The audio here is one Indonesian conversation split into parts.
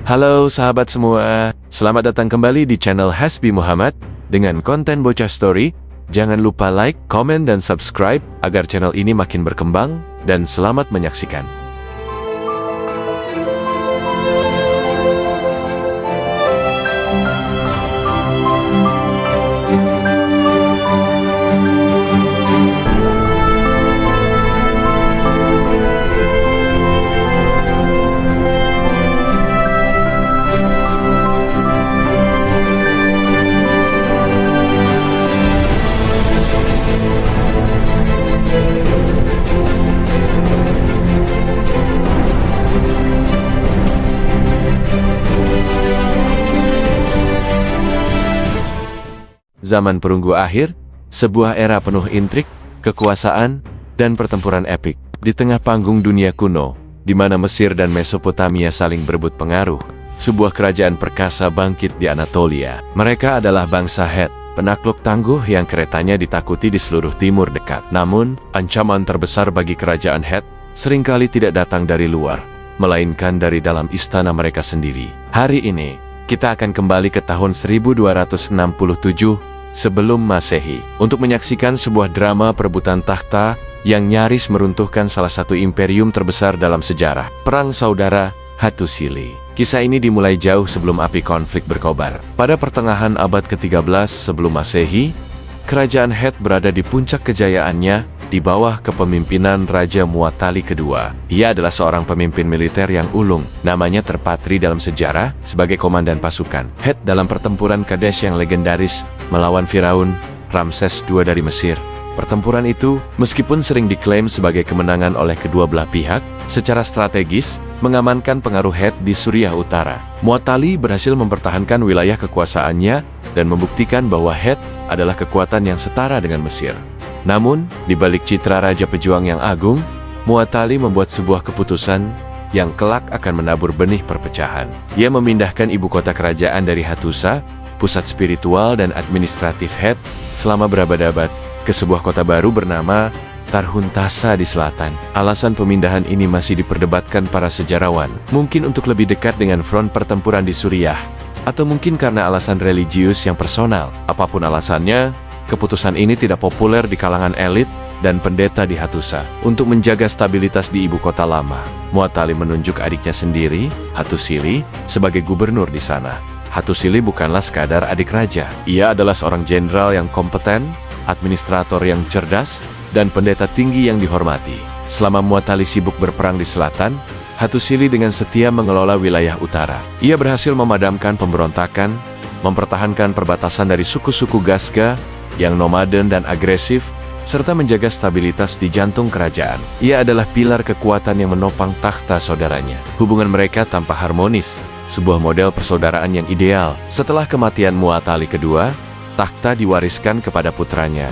Halo sahabat semua, selamat datang kembali di channel Hasbi Muhammad dengan konten bocah story. Jangan lupa like, komen, dan subscribe agar channel ini makin berkembang, dan selamat menyaksikan. Zaman perunggu akhir, sebuah era penuh intrik, kekuasaan, dan pertempuran epik. Di tengah panggung dunia kuno, di mana Mesir dan Mesopotamia saling berebut pengaruh, sebuah kerajaan perkasa bangkit di Anatolia. Mereka adalah bangsa Het, penakluk tangguh yang keretanya ditakuti di seluruh timur dekat. Namun, ancaman terbesar bagi kerajaan Het seringkali tidak datang dari luar, melainkan dari dalam istana mereka sendiri. Hari ini, kita akan kembali ke tahun 1267 sebelum Masehi untuk menyaksikan sebuah drama perebutan takhta yang nyaris meruntuhkan salah satu imperium terbesar dalam sejarah, Perang Saudara Hattusili. Kisah ini dimulai jauh sebelum api konflik berkobar. Pada pertengahan abad ke-13 sebelum Masehi, kerajaan Het berada di puncak kejayaannya di bawah kepemimpinan Raja Muwatalli kedua. Ia adalah seorang pemimpin militer yang ulung, namanya terpatri dalam sejarah sebagai komandan pasukan Het dalam pertempuran Kadesh yang legendaris melawan Firaun Ramses II dari Mesir. Pertempuran itu, meskipun sering diklaim sebagai kemenangan oleh kedua belah pihak, secara strategis mengamankan pengaruh Het di Suriah Utara. Muwatalli berhasil mempertahankan wilayah kekuasaannya dan membuktikan bahwa Het adalah kekuatan yang setara dengan Mesir. Namun, di balik citra Raja Pejuang yang agung, Muwatalli membuat sebuah keputusan yang kelak akan menabur benih perpecahan. Ia memindahkan ibu kota kerajaan dari Hattusa, pusat spiritual dan administratif Het, selama berabad-abad, ke sebuah kota baru bernama Tarhuntassa di selatan. Alasan pemindahan ini masih diperdebatkan para sejarawan, mungkin untuk lebih dekat dengan front pertempuran di Suriah, atau mungkin karena alasan religius yang personal. Apapun alasannya, keputusan ini tidak populer di kalangan elit dan pendeta di Hattusa. Untuk menjaga stabilitas di ibu kota lama, Muwatalli menunjuk adiknya sendiri, Hattusili, sebagai gubernur di sana. Hattusili bukanlah sekadar adik raja. Ia adalah seorang jenderal yang kompeten, administrator yang cerdas, dan pendeta tinggi yang dihormati. Selama Muwatalli sibuk berperang di selatan, Hattusili dengan setia mengelola wilayah utara. Ia berhasil memadamkan pemberontakan, mempertahankan perbatasan dari suku-suku Gasga yang nomaden dan agresif, serta menjaga stabilitas di jantung kerajaan. Ia adalah pilar kekuatan yang menopang takhta saudaranya. Hubungan mereka tampak harmonis, sebuah model persaudaraan yang ideal. Setelah kematian Muwatalli kedua, takhta diwariskan kepada putranya,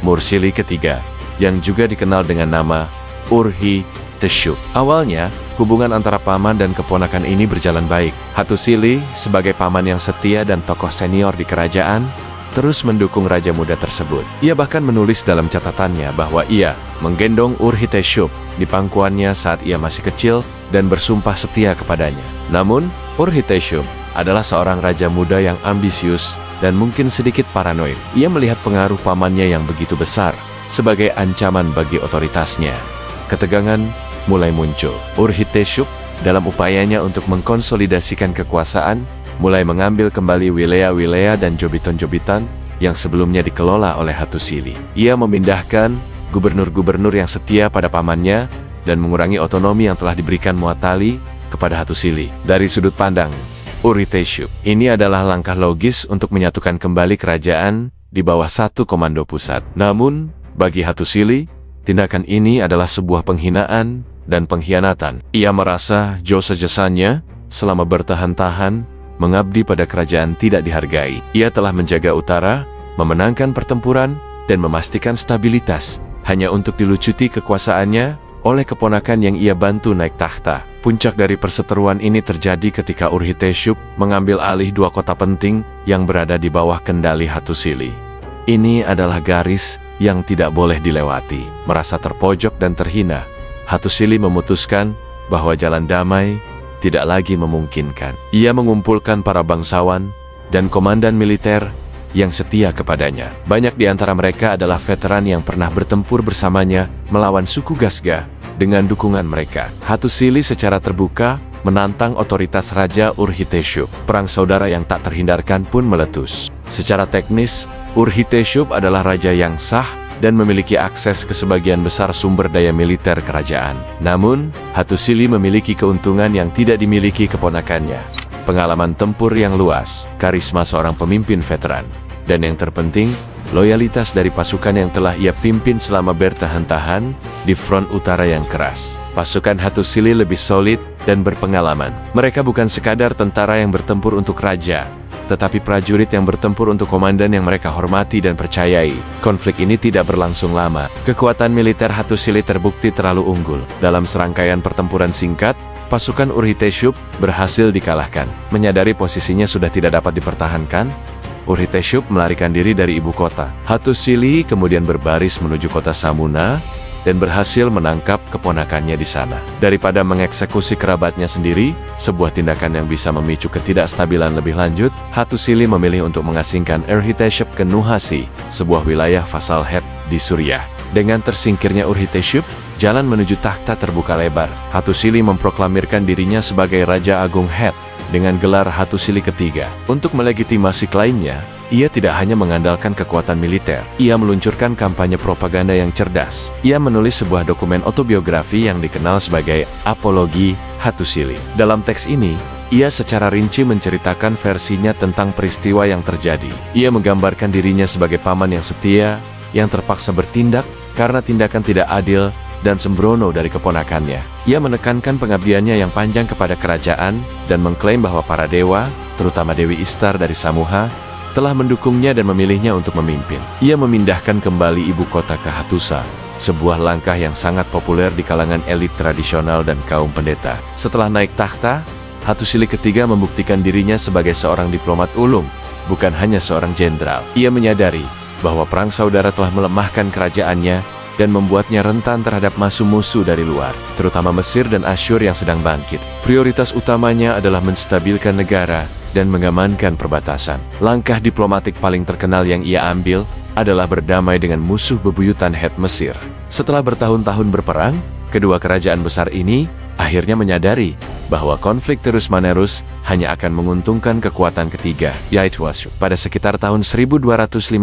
Mursili ketiga, yang juga dikenal dengan nama Urhi-Teshub. Awalnya, hubungan antara paman dan keponakan ini berjalan baik. Hattusili, sebagai paman yang setia dan tokoh senior di kerajaan, terus mendukung raja muda tersebut. Ia bahkan menulis dalam catatannya bahwa ia menggendong Urhi-Teshub di pangkuannya saat ia masih kecil dan bersumpah setia kepadanya. Namun, Urhi-Teshub adalah seorang raja muda yang ambisius dan mungkin sedikit paranoid. Ia melihat pengaruh pamannya yang begitu besar sebagai ancaman bagi otoritasnya. Ketegangan mulai muncul. Urhi-Teshub dalam upayanya untuk mengkonsolidasikan kekuasaan, mulai mengambil kembali wilayah-wilayah dan jobitan-jobitan yang sebelumnya dikelola oleh Hattusili. Ia memindahkan gubernur-gubernur yang setia pada pamannya dan mengurangi otonomi yang telah diberikan Muwatalli kepada Hattusili. Dari sudut pandang Urhi-Teshub, ini adalah langkah logis untuk menyatukan kembali kerajaan di bawah satu komando pusat. Namun, bagi Hattusili, tindakan ini adalah sebuah penghinaan dan pengkhianatan. Ia merasa jasa-jasanya selama bertahan-tahan mengabdi pada kerajaan tidak dihargai. Ia telah menjaga utara, memenangkan pertempuran, dan memastikan stabilitas, hanya untuk dilucuti kekuasaannya oleh keponakan yang ia bantu naik takhta. Puncak dari perseteruan ini terjadi ketika Urhi-Teshub mengambil alih dua kota penting yang berada di bawah kendali Hattusili. Ini adalah garis yang tidak boleh dilewati. Merasa terpojok dan terhina, Hattusili memutuskan bahwa jalan damai tidak lagi memungkinkan. Ia mengumpulkan para bangsawan dan komandan militer yang setia kepadanya. Banyak di antara mereka adalah veteran yang pernah bertempur bersamanya melawan suku Gasga. Dengan dukungan mereka, Hattusili secara terbuka menantang otoritas Raja Urhiteshub. Perang saudara yang tak terhindarkan pun meletus. Secara teknis, Urhiteshub adalah raja yang sah dan memiliki akses ke sebagian besar sumber daya militer kerajaan. Namun, Hattusili memiliki keuntungan yang tidak dimiliki keponakannya. Pengalaman tempur yang luas, karisma seorang pemimpin veteran, dan yang terpenting, loyalitas dari pasukan yang telah ia pimpin selama bertahan-tahan di front utara yang keras. Pasukan Hattusili lebih solid dan berpengalaman. Mereka bukan sekadar tentara yang bertempur untuk raja, tetapi prajurit yang bertempur untuk komandan yang mereka hormati dan percayai. Konflik ini tidak berlangsung lama. Kekuatan militer Hattusili terbukti terlalu unggul. Dalam serangkaian pertempuran singkat, pasukan Urhiteshub berhasil dikalahkan. Menyadari posisinya sudah tidak dapat dipertahankan, Urhiteshub melarikan diri dari ibu kota. Hattusili kemudian berbaris menuju kota Samuna dan berhasil menangkap keponakannya di sana. Daripada mengeksekusi kerabatnya sendiri, sebuah tindakan yang bisa memicu ketidakstabilan lebih lanjut, Hattusili memilih untuk mengasingkan Urhiteshub ke Nuhasi, sebuah wilayah vasal Het di Suriah. Dengan tersingkirnya Urhiteshub, jalan menuju takhta terbuka lebar. Hattusili memproklamirkan dirinya sebagai Raja Agung Het dengan gelar Hattusili ketiga. Untuk melegitimasi klaimnya, ia tidak hanya mengandalkan kekuatan militer. Ia meluncurkan kampanye propaganda yang cerdas. Ia menulis sebuah dokumen autobiografi yang dikenal sebagai Apologi Hattusili. Dalam teks ini, ia secara rinci menceritakan versinya tentang peristiwa yang terjadi. Ia menggambarkan dirinya sebagai paman yang setia, yang terpaksa bertindak karena tindakan tidak adil dan sembrono dari keponakannya. Ia menekankan pengabdiannya yang panjang kepada kerajaan dan mengklaim bahwa para dewa, terutama Dewi Ishtar dari Samuha, telah mendukungnya dan memilihnya untuk memimpin. Ia memindahkan kembali ibu kota ke Hattusa, sebuah langkah yang sangat populer di kalangan elit tradisional dan kaum pendeta. Setelah naik takhta, Hattusili ketiga membuktikan dirinya sebagai seorang diplomat ulung, bukan hanya seorang jenderal. Ia menyadari bahwa perang saudara telah melemahkan kerajaannya dan membuatnya rentan terhadap musuh-musuh dari luar, terutama Mesir dan Asyur yang sedang bangkit. Prioritas utamanya adalah menstabilkan negara dan mengamankan perbatasan. Langkah diplomatik paling terkenal yang ia ambil adalah berdamai dengan musuh bebuyutan Het Mesir. Setelah bertahun-tahun berperang, kedua kerajaan besar ini akhirnya menyadari bahwa konflik terus-menerus hanya akan menguntungkan kekuatan ketiga, yaitu Asyur. Pada sekitar tahun 1259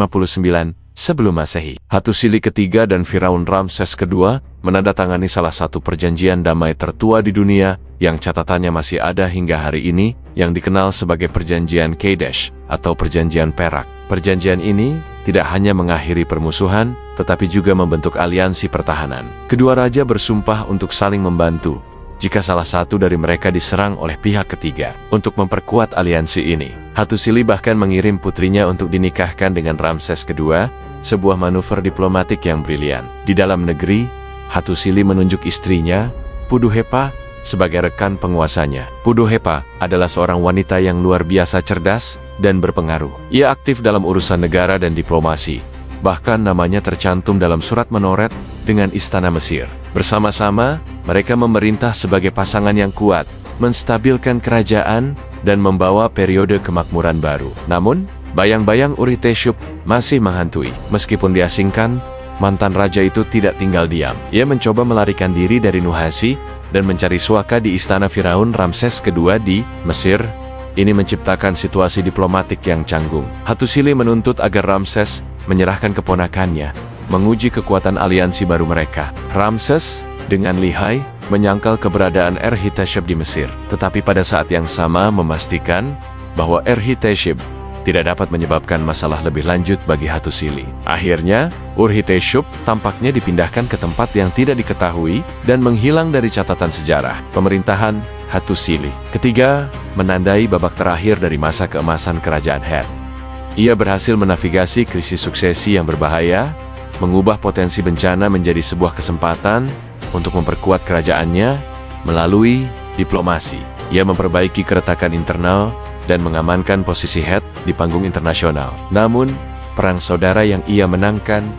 sebelum Masehi, Hattusili ketiga dan Firaun Ramses kedua menandatangani salah satu perjanjian damai tertua di dunia yang catatannya masih ada hingga hari ini, yang dikenal sebagai Perjanjian Kadesh atau Perjanjian Perak. Perjanjian ini tidak hanya mengakhiri permusuhan, tetapi juga membentuk aliansi pertahanan. Kedua raja bersumpah untuk saling membantu jika salah satu dari mereka diserang oleh pihak ketiga. Untuk memperkuat aliansi ini, Hattusili bahkan mengirim putrinya untuk dinikahkan dengan Ramses kedua, sebuah manuver diplomatik yang brilian. Di dalam negeri, Hattusili menunjuk istrinya, Puduhepa, sebagai rekan penguasanya. Puduhepa adalah seorang wanita yang luar biasa cerdas dan berpengaruh. Ia aktif dalam urusan negara dan diplomasi. Bahkan namanya tercantum dalam surat menoret dengan istana Mesir. Bersama-sama, mereka memerintah sebagai pasangan yang kuat, menstabilkan kerajaan, dan membawa periode kemakmuran baru. Namun, bayang-bayang Urhiteshub masih menghantui. Meskipun diasingkan, mantan raja itu tidak tinggal diam. Ia mencoba melarikan diri dari Nuhasi dan mencari suaka di istana Firaun Ramses kedua di Mesir. Ini menciptakan situasi diplomatik yang canggung. Hattusili menuntut agar Ramses menyerahkan keponakannya, menguji kekuatan aliansi baru mereka. Ramses dengan lihai menyangkal keberadaan Urhiteshub di Mesir, tetapi pada saat yang sama memastikan bahwa Urhiteshub tidak dapat menyebabkan masalah lebih lanjut bagi Hattusili. Akhirnya, Urhiteshub tampaknya dipindahkan ke tempat yang tidak diketahui dan menghilang dari catatan sejarah. Pemerintahan Hattusili ketiga menandai babak terakhir dari masa keemasan kerajaan Het. Ia berhasil menavigasi krisis suksesi yang berbahaya, mengubah potensi bencana menjadi sebuah kesempatan untuk memperkuat kerajaannya melalui diplomasi. Ia memperbaiki keretakan internal dan mengamankan posisi Het di panggung internasional. Namun, perang saudara yang ia menangkan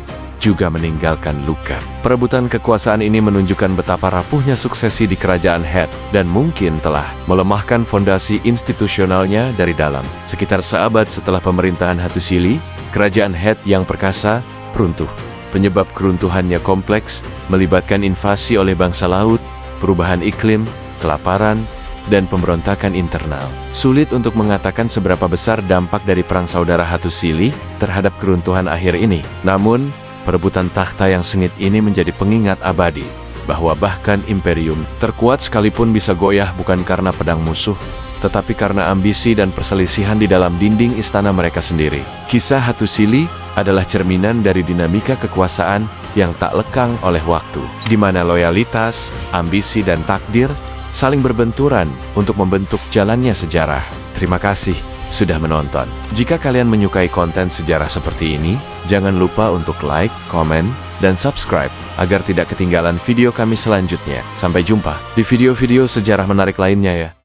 juga meninggalkan luka. Perebutan kekuasaan ini menunjukkan betapa rapuhnya suksesi di kerajaan Het dan mungkin telah melemahkan fondasi institusionalnya dari dalam. Sekitar seabad setelah pemerintahan Hattusili, kerajaan Het yang perkasa runtuh. Penyebab keruntuhannya kompleks, melibatkan invasi oleh bangsa laut, perubahan iklim, kelaparan, dan pemberontakan internal. Sulit untuk mengatakan seberapa besar dampak dari perang saudara Hattusili terhadap keruntuhan akhir ini. Namun, perebutan takhta yang sengit ini menjadi pengingat abadi bahwa bahkan imperium terkuat sekalipun bisa goyah bukan karena pedang musuh, tetapi karena ambisi dan perselisihan di dalam dinding istana mereka sendiri. Kisah Hattusili adalah cerminan dari dinamika kekuasaan yang tak lekang oleh waktu, di mana loyalitas, ambisi, dan takdir saling berbenturan untuk membentuk jalannya sejarah. Terima kasih sudah menonton. Jika kalian menyukai konten sejarah seperti ini, jangan lupa untuk like, komen, dan subscribe agar tidak ketinggalan video kami selanjutnya. Sampai jumpa di video-video sejarah menarik lainnya ya.